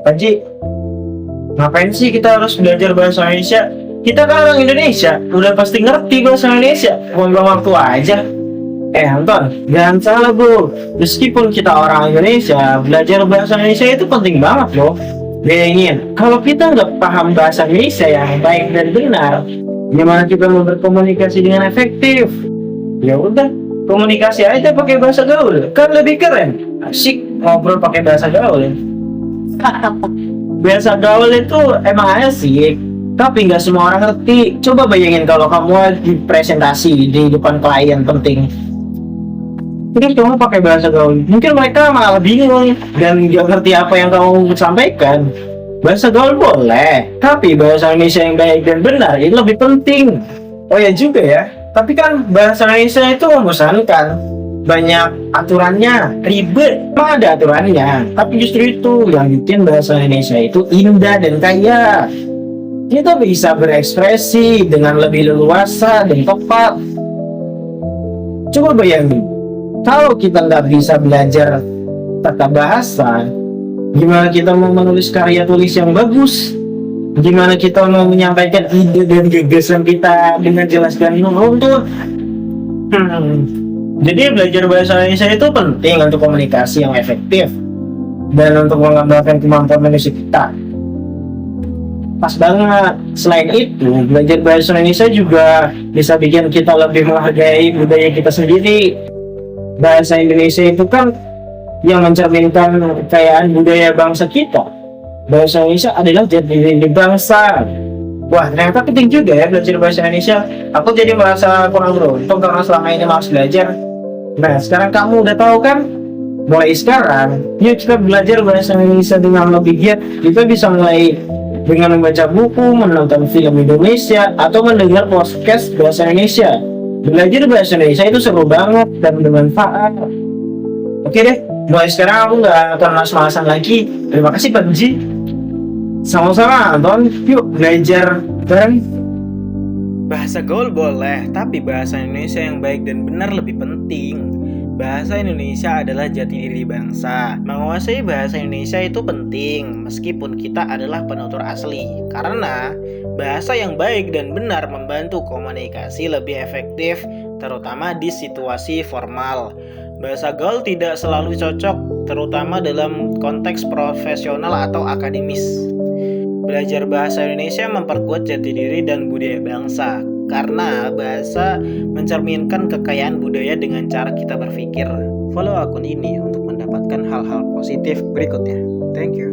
Panji, ngapain sih kita harus belajar bahasa Indonesia? Kita kan orang Indonesia, udah pasti ngerti bahasa Indonesia. Buang waktu aja. Anton, jangan salah bro. Meskipun kita orang Indonesia, belajar bahasa Indonesia itu penting banget loh. Bayangin, kalau kita nggak paham bahasa Indonesia yang baik dan benar, gimana kita mau berkomunikasi dengan efektif? Ya udah, komunikasi aja pakai bahasa gaul, kan lebih keren. Asik ngobrol pakai bahasa gaul. Bahasa gaul itu emang asik, tapi nggak semua orang ngerti. Coba bayangin kalau kamu lagi presentasi di depan klien penting, terus kamu pakai bahasa gaul, mungkin mereka malah bingung dan nggak ngerti apa yang kamu sampaikan. Bahasa gaul boleh, tapi bahasa Indonesia yang baik dan benar itu lebih penting. Oh ya juga ya, tapi kan bahasa Indonesia itu membosankan, banyak aturannya, ribet. Emang ada aturannya, tapi justru itu yang bikin bahasa Indonesia itu indah dan kaya. Kita bisa berekspresi dengan lebih leluasa dan tepat. Coba bayangin, kalau kita nggak bisa belajar tata bahasa, gimana kita mau menulis karya tulis yang bagus? Gimana kita mau menyampaikan ide dan gagasan kita dengan jelas dan runtut? Jadi belajar bahasa Indonesia itu penting untuk komunikasi yang efektif dan untuk mengembangkan kemampuan manusia kita. Pas banget. Selain itu, belajar bahasa Indonesia juga bisa bikin kita lebih menghargai budaya kita sendiri. Bahasa Indonesia itu kan yang mencerminkan kekayaan budaya bangsa kita. Bahasa Indonesia adalah jati diri bangsa. Wah, ternyata penting juga ya belajar bahasa Indonesia. Aku jadi merasa kurang beruntung karena selama ini malas belajar. Nah, sekarang kamu udah tahu kan? Mulai sekarang, yuk kita belajar bahasa Indonesia dengan lebih giat. Kita bisa mulai dengan membaca buku, menonton film Indonesia, atau mendengar podcast bahasa Indonesia. Belajar bahasa Indonesia itu seru banget dan bermanfaat. Oke deh, mulai sekarang aku nggak akan malas-malasan lagi. Terima kasih Pak Ji. Sama-sama Anton, yuk belajar bareng. Bahasa gaul boleh, tapi bahasa Indonesia yang baik dan benar lebih penting. Bahasa Indonesia adalah jati diri bangsa. Menguasai bahasa Indonesia itu penting, meskipun kita adalah penutur asli. Karena bahasa yang baik dan benar membantu komunikasi lebih efektif, terutama di situasi formal. Bahasa gaul tidak selalu cocok, terutama dalam konteks profesional atau akademis. Belajar bahasa Indonesia memperkuat jati diri dan budaya bangsa, karena bahasa mencerminkan kekayaan budaya dengan cara kita berpikir. Follow akun ini untuk mendapatkan hal-hal positif berikutnya. Thank you.